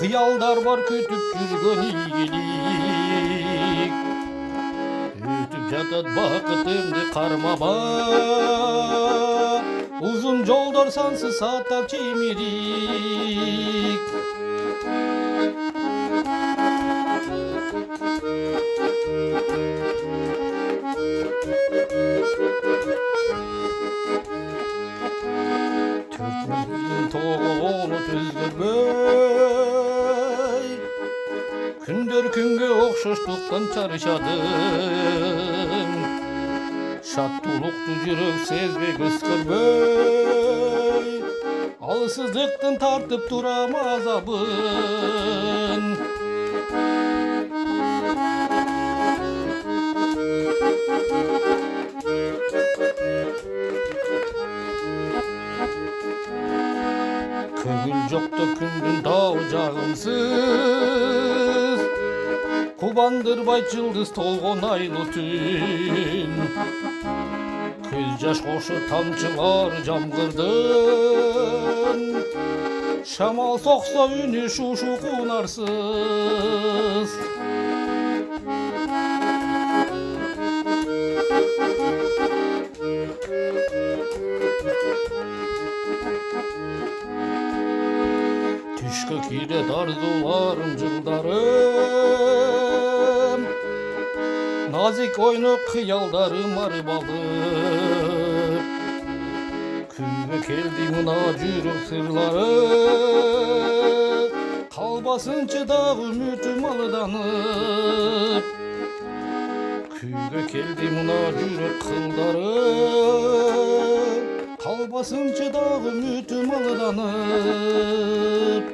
Kıyalдар var kütüp жүргөн ийгилик. Өтүп жатат бакытымды кармаба. Uzun жолдор сансыз сааттап чимирик. Тоголу түзгөрбөй, күндөр күнгө окшоштуктан чарышадым. Шаттуулукту жүрөк сезбей көз көрбөй, алсыздыктын тартып турам азабын. Көңүл жокто күндүн тау жагымсыз, кубандырбай жылдыз толгон айлы түн. Көз жаш кошу тамчылар жамгырдын, шамал соксо үнү шушу кунарсыз. Түшкө кирет арзууларым жылдарым, назик ойнок кыялдарым арбалып. Күйгө келди мына жүрөк сырлары, калбасынчы дагы үмүтүм алданып. Күйгө келди мына жүрөк кылдары, калбасынчы дагы үмүтүм алданып.